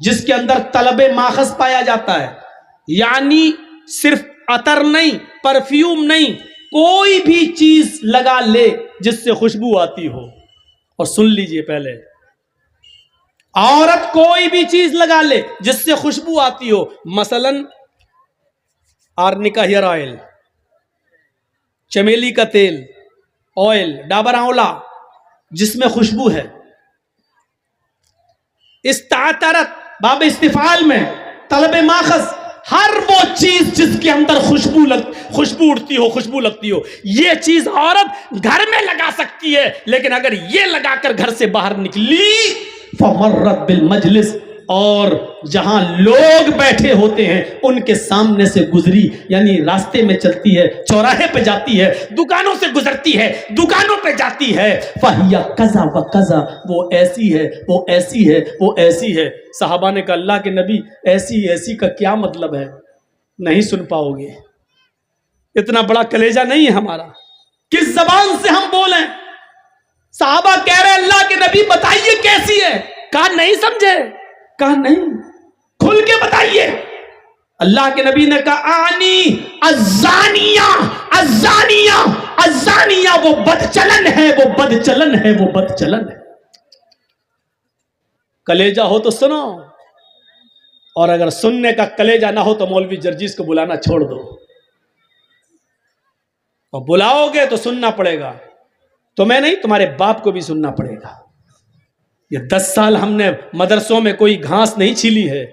جس کے اندر طلب ماخذ پایا جاتا ہے، یعنی صرف عطر نہیں، پرفیوم نہیں، کوئی بھی چیز لگا لے جس سے خوشبو آتی ہو. اور سن لیجئے پہلے، عورت کوئی بھی چیز لگا لے جس سے خوشبو آتی ہو، مثلا آرنیکا ہیئر آئل، چمیلی کا تیل، آئل، ڈابر آنولا، جس میں خوشبو ہے. استعطرت باب استفعال میں طلب ماخذ، ہر وہ چیز جس کے اندر خوشبو اٹھتی ہو، خوشبو لگتی ہو، یہ چیز عورت گھر میں لگا سکتی ہے، لیکن اگر یہ لگا کر گھر سے باہر نکلی فمرت بالمجلس، اور جہاں لوگ بیٹھے ہوتے ہیں ان کے سامنے سے گزری، یعنی راستے میں چلتی ہے، چوراہے پہ جاتی ہے، دکانوں سے گزرتی ہے، دکانوں پہ جاتی ہے، فَهِيَ كَذَا وَكَذَا، وہ ایسی ہے، وہ ایسی ہے، وہ ایسی ہے. صحابہ نے کہا اللہ کے نبی ایسی ایسی کا کیا مطلب ہے؟ نہیں سن پاؤ گے، اتنا بڑا کلیجہ نہیں ہے ہمارا، کس زبان سے ہم بولیں؟ صحابہ کہہ رہے اللہ کے نبی بتائیے کیسی ہے. کہا نہیں سمجھے، کہا نہیں، کھل کے بتائیے. اللہ کے نبی نے کہا آنی الزانیہ، الزانیہ، الزانیہ، وہ بدچلن ہے، وہ بدچلن ہے، وہ بدچلن ہے. کلیجہ ہو تو سنو، اور اگر سننے کا کلیجہ نہ ہو تو مولوی جرجیس کو بلانا چھوڑ دو، اور بلاؤ گے تو سننا پڑے گا. تمہیں نہیں، تمہارے باپ کو بھی سننا پڑے گا. یہ 10 سال ہم نے مدرسوں میں کوئی گھاس نہیں چھیلی ہے،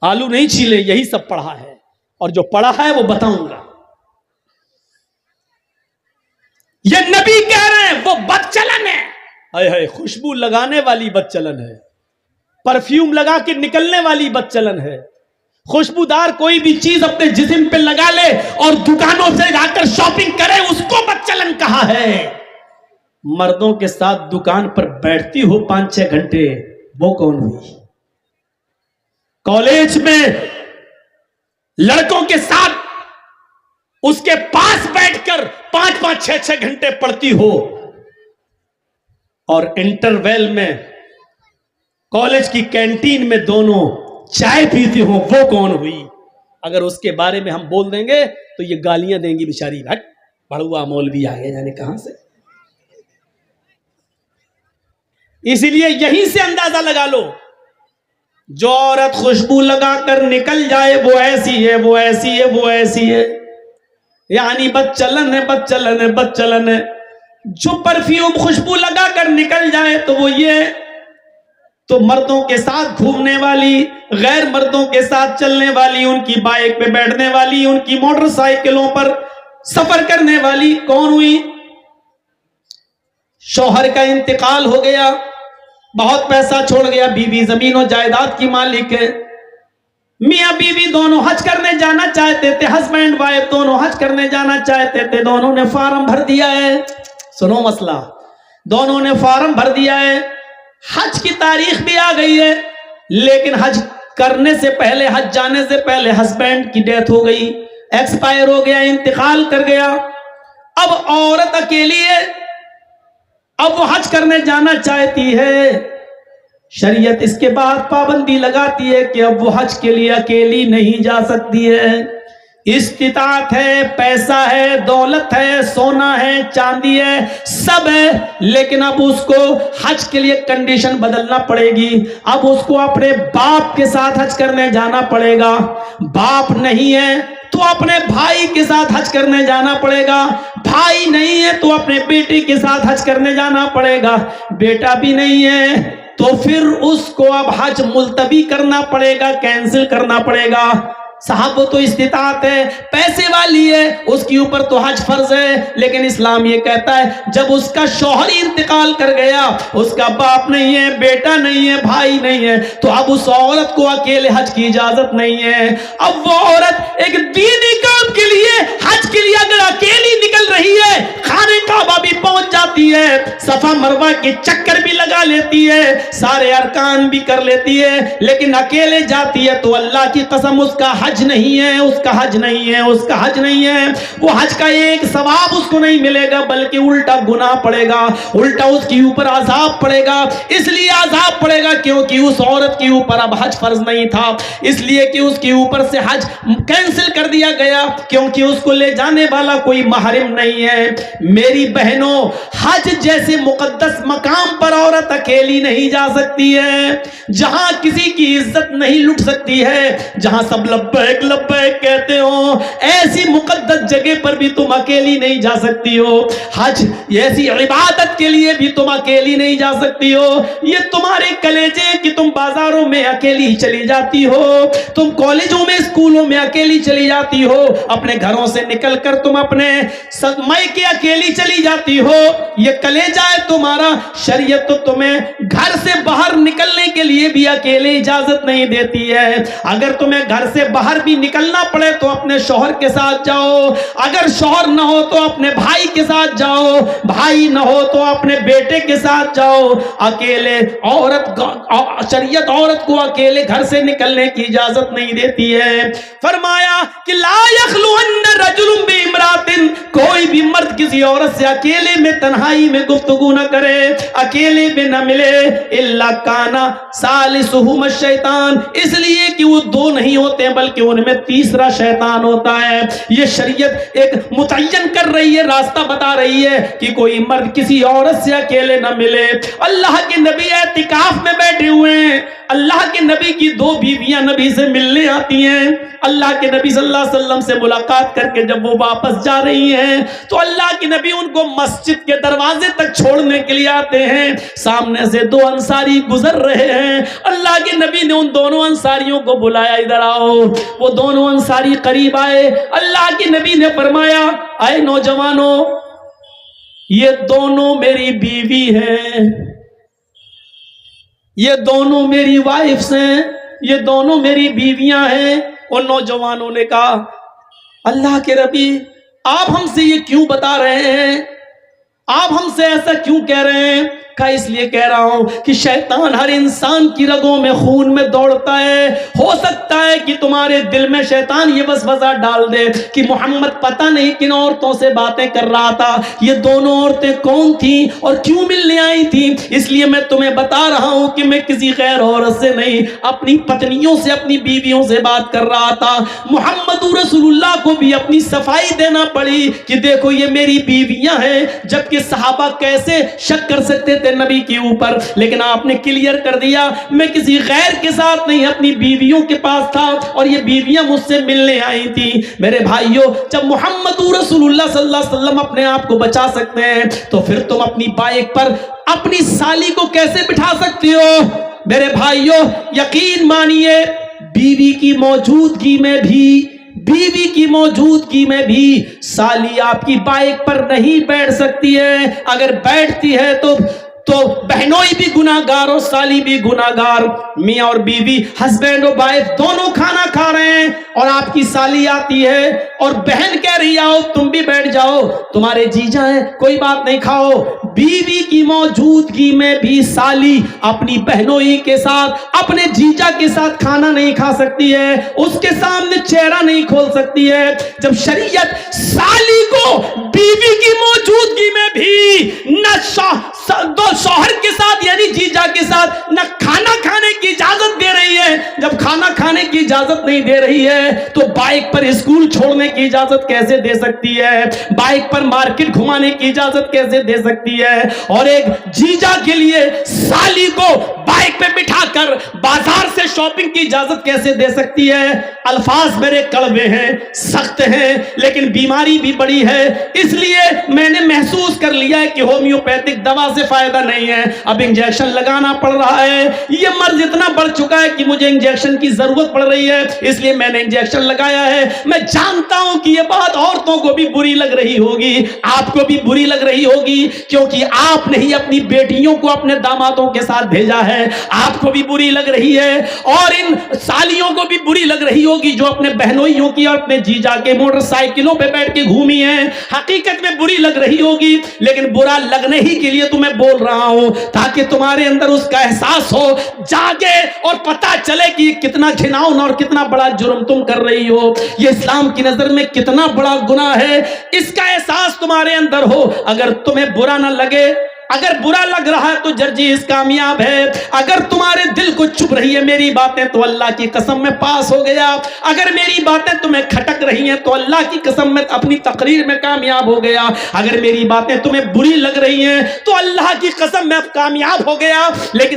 آلو نہیں چھیلے، یہی سب پڑھا ہے، اور جو پڑھا ہے وہ بتاؤں گا. یہ نبی کہہ رہے ہیں وہ بدچلن ہے. ہائے ہائے، خوشبو لگانے والی بدچلن ہے، پرفیوم لگا کے نکلنے والی بدچلن ہے. خوشبودار کوئی بھی چیز اپنے جسم پہ لگا لے اور دکانوں سے جا کر شاپنگ کرے، اس کو بدچلن کہا ہے. مردوں کے ساتھ دکان پر بیٹھتی ہو 5-6 گھنٹے، وہ کون ہوئی؟ کالج میں لڑکوں کے ساتھ اس کے پاس بیٹھ کر 5-5 6-6 گھنٹے پڑھتی ہو، اور انٹرویل میں کالج کی کینٹین میں دونوں چائے پیتی ہو، وہ کون ہوئی؟ اگر اس کے بارے میں ہم بول دیں گے تو یہ گالیاں دیں گی بیچاری، ہٹ بڑھوا مولوی آ گئے جانے کہاں سے. اسی لیے یہیں سے اندازہ لگا لو، جو عورت خوشبو لگا کر نکل جائے وہ ایسی ہے، وہ ایسی ہے، وہ ایسی ہے، یعنی بدچلن ہے، بدچلن ہے، بدچلن ہے. جو پرفیوم خوشبو لگا کر نکل جائے تو وہ یہ، تو مردوں کے ساتھ گھومنے والی، غیر مردوں کے ساتھ چلنے والی، ان کی بائک پہ بیٹھنے والی، ان کی موٹر سائیکلوں پر سفر کرنے والی کون ہوئی؟ شوہر کا انتقال ہو گیا، بہت پیسہ چھوڑ گیا، بیوی زمین و جائیداد کی مالک ہے، میاں بیوی دونوں حج کرنے جانا چاہتے تھے، ہسبینڈ وائف دونوں حج کرنے جانا چاہتے تھے، دونوں نے فارم بھر دیا ہے. سنو مسئلہ، دونوں نے فارم بھر دیا ہے، حج کی تاریخ بھی آ گئی ہے، لیکن حج کرنے سے پہلے، حج جانے سے پہلے ہسبینڈ کی ڈیتھ ہو گئی، ایکسپائر ہو گیا، انتقال کر گیا. اب عورت اکیلی ہے، اب وہ حج کرنے جانا چاہتی ہے. شریعت اس کے بعد پابندی لگاتی ہے کہ اب وہ حج کے لیے اکیلی نہیں جا سکتی ہے. استطاعت ہے، پیسہ ہے، دولت ہے، سونا ہے، چاندی ہے، سب ہے، لیکن اب اس کو حج کے لیے کنڈیشن بدلنا پڑے گی. اب اس کو اپنے باپ کے ساتھ حج کرنے جانا پڑے گا. باپ نہیں ہے تو اپنے بھائی کے ساتھ حج کرنے جانا پڑے گا، بھائی نہیں ہے تو اپنے بیٹے کے ساتھ حج کرنے جانا پڑے گا، بیٹا بھی نہیں ہے تو پھر اس کو اب حج ملتوی کرنا پڑے گا، کینسل کرنا پڑے گا. صاحب وہ تو استطاعت ہے، پیسے والی ہے، اس کے اوپر تو حج فرض ہے، لیکن اسلام یہ کہتا ہے جب اس کا شوہر انتقال کر گیا، اس کا باپ نہیں ہے، بیٹا نہیں ہے، بھائی نہیں ہے، تو اب اس عورت کو اکیلے حج کی اجازت نہیں ہے. اب وہ عورت ایک دینی کام کے لیے حج کے لیے اگر اکیلی نکل رہی ہے، خانہ کعبہ بھی پہنچ جاتی ہے، صفا مروہ کے چکر بھی لگا لیتی ہے، سارے ارکان بھی کر لیتی ہے، لیکن اکیلے جاتی ہے تو اللہ کی قسم اس کا حج نہیں ہے، اس کا حج نہیں ہے، اس کا حج نہیں ہے۔ وہ حج کا ایک ثواب اس کو نہیں ملے گا، بلکہ الٹا گناہ پڑے گا، الٹا اس کے اوپر عذاب پڑے گا۔ اس لیے عذاب پڑے گا کیونکہ اس عورت کے اوپر اب حج فرض نہیں تھا، اس لیے کہ اس کے اوپر سے حج کینسل کر دیا گیا، کیونکہ اس کو لے جانے والا کوئی محرم نہیں ہے۔ میری بہنوں، حج جیسے مقدس مقام پر عورت اکیلی نہیں جا سکتی ہے، جہاں کسی کی عزت نہیں لٹ سکتی ہے، جہاں سب لبیک لبیک کہتے ہو، ایسی مقدس جگہ پر بھی تم اکیلی نہیں جا سکتی ہو۔ حج ایسی عبادت کے لیے بھی تم اکیلی نہیں جا سکتی ہو۔ یہ تمہارے کلیجے کہ تم بازاروں میں اکیلی چلی جاتی ہو، تم کالجوں میں اسکولوں میں اکیلی چلی جاتی ہو، اپنے گھروں سے نکل کر تم اپنے میکے اکیلی چلی جاتی ہو، یہ کلیجہ ہے تمہارا۔ شریعت تو تمہیں گھر سے باہر نکلنے کے لیے بھی اکیلے اجازت نہیں دیتی ہے۔ اگر تمہیں گھر سے باہر بھی نکلنا پڑے تو اپنے شوہر کے ساتھ جاؤ، اگر شوہر نہ ہو تو اپنے بھائی کے ساتھ جاؤ، بھائی نہ ہو تو اپنے بیٹے کے ساتھ جاؤ۔ اکیلے شریعت عورت کو اکیلے گھر سے نکلنے کی اجازت نہیں دیتی ہے۔ فرمایا کہ لا یخلون رجل بامرأۃ، کوئی بھی مرد کسی عورت سے اکیلے میں تنہائی میں گفتگو نہ کرے، اکیلے میں نہ ملے، الا کان ثالثہما الشیطان، اس لیے کہ وہ دو نہیں ہوتے بلکہ ان میں تیسرا شیطان ہوتا ہے۔ یہ شریعت ایک متعین کر رہی ہے، راستہ بتا رہی ہے کہ کوئی مرد کسی عورت سے اکیلے نہ ملے۔ اللہ کے نبی اعتکاف میں بیٹھے ہوئے ہیں، اللہ کے نبی کی دو بیویاں نبی سے ملنے آتی ہیں، اللہ کے نبی صلی اللہ علیہ وسلم سے ملاقات کر کے جب وہ واپس جا رہی ہیں تو اللہ کے نبی ان کو مسجد کے دروازے تک چھوڑنے کے لیے آتے ہیں، سامنے سے دو انصاری گزر رہے ہیں، اللہ کے نبی نے ان دونوں انصاریوں کو بلایا، ادھر آؤ۔ وہ دونوں انصاری قریب آئے، اللہ کے نبی نے فرمایا، اے نوجوانوں، یہ دونوں میری بیوی ہیں، یہ دونوں میری وائفز ہیں، یہ دونوں میری بیویاں ہیں۔ ان نوجوانوں نے کہا، اللہ کے نبی آپ ہم سے یہ کیوں بتا رہے ہیں، آپ ہم سے ایسا کیوں کہہ رہے ہیں؟ کہا اس لیے کہہ رہا ہوں کہ شیطان ہر انسان کی رگوں میں خون میں دوڑتا ہے، ہو سکتا ہے کہ تمہارے دل میں شیطان یہ وسوسہ ڈال دے کہ محمد پتہ نہیں کن عورتوں سے باتیں کر رہا تھا، یہ دونوں عورتیں کون تھیں اور کیوں ملنے آئی تھیں؟ اس لیے میں تمہیں بتا رہا ہوں کہ میں کسی غیر عورت سے نہیں، اپنی پتنیوں سے، اپنی بیویوں سے بات کر رہا تھا۔ محمد رسول اللہ کو بھی اپنی صفائی دینا پڑی کہ دیکھو یہ میری بیویاں ہیں، جبکہ صحابہ کیسے شک کر سکتے تھے نبی کے اوپر، لیکن آپ نے کلیئر کر دیا میں کسی غیر کے ساتھ نہیں، اپنی بیویوں کے پاس تھا اور یہ بیویاں مجھ سے ملنے آئی تھی۔ میرے بھائیوں، جب محمد رسول اللہ صلی اللہ علیہ وسلم اپنے آپ کو بچا سکتے ہیں تو پھر تم اپنی بائک پر اپنی سالی کو کیسے بٹھا سکتے ہو؟ میرے بھائیوں، یقین مانیے، بیوی کی موجودگی میں بھی سالی آپ کی بائک پر نہیں بیٹھ سکتی ہے، اگر بیٹھتی ہے تو بہنوئی بھی گناہگار اور سالی بھی گناہگار۔ میاں اور بیوی، ہسبینڈ اور وائف دونوں کھانا کھا رہے ہیں اور آپ کی سالی آتی ہے اور بہن کہہ رہی آؤ تم بھی بیٹھ جاؤ، تمہارے جیجا ہیں کوئی بات نہیں کھاؤ۔ بیوی کی موجودگی میں بھی سالی اپنی بہنوئی کے ساتھ، اپنے جیجا کے ساتھ کھانا نہیں کھا سکتی ہے، اس کے سامنے چہرہ نہیں کھول سکتی ہے۔ جب شریعت سالی کو بیوی کی موجودگی میں بھی نہ شوہر کے ساتھ یعنی جیجا کے ساتھ نہ کھانا کھانے کی اجازت دے رہی ہے، جب کھانا کھانے کی اجازت نہیں دے رہی ہے تو بائک پر اسکول چھوڑنے کی اجازت کیسے دے سکتی ہے؟ بائک پر مارکیٹ گھمانے کی اجازت کیسے دے سکتی ہے؟ اور ایک جیجا کے لیے سالی کو بائک پہ بٹھا کر بازار سے شاپنگ کی اجازت کیسے دے سکتی ہے؟ الفاظ میرے کڑوے ہیں، سخت ہیں، لیکن بیماری بھی بڑی ہے، اس لیے میں نے محسوس کر لیا ہے کہ ہومیوپیتھک دوا سے فائدہ نہیں ہے، اب انجیکشن لگانا پڑ رہا ہے، یہ مرض اتنا بڑھ چکا ہے کہ مجھے انجیکشن کی ضرورت پڑ رہی ہے، اس لیے میں نے انجیکشن لگایا ہے۔ میں جانتا ہوں کہ یہ بات عورتوں کو بھی بری لگ رہی ہوگی، آپ کو بھی بری لگ رہی ہوگی، کیونکہ آپ نے ہی اپنی بیٹیوں کو اپنے دامادوں کے ساتھ بھیجا ہے، آپ کو بھی بری لگ رہی ہے، اور ان سالیوں کو بھی بری لگ رہی ہوگی جو اپنے بہنوئیوں کی اور اپنے جیجا کے موٹر سائیکلوں پہ بیٹھ کے گھومی ہیں، حقیقت میں بری لگ رہی ہوگی، لیکن برا لگنے ہی کے لیے تمہیں بول رہا ہوں تاکہ تمہارے اندر اس کا احساس ہو، جاگے اور پتہ چلے کہ یہ کتنا گھناؤن اور کتنا بڑا جرم تم کر رہی ہو، یہ اسلام کی نظر میں کتنا بڑا گناہ ہے، اس کا احساس تمہارے اندر ہو۔ اگر تمہیں برا نہ لگے، اگر برا لگ رہا ہے تو جرجیز کامیاب ہے، اگر تمہارے دل کو چپ رہی ہے میری باتیں تو اللہ کی قسم میں پاس ہو گیا، اگر میری باتیں تمہیں کھٹک رہی ہیں تو اللہ کی قسم میں اپنی تقریر میں کامیاب ہو گیا، اگر میری باتیں تمہیں بری لگ رہی ہیں تو اللہ کی قسم میں اب کامیاب ہو گیا، لیکن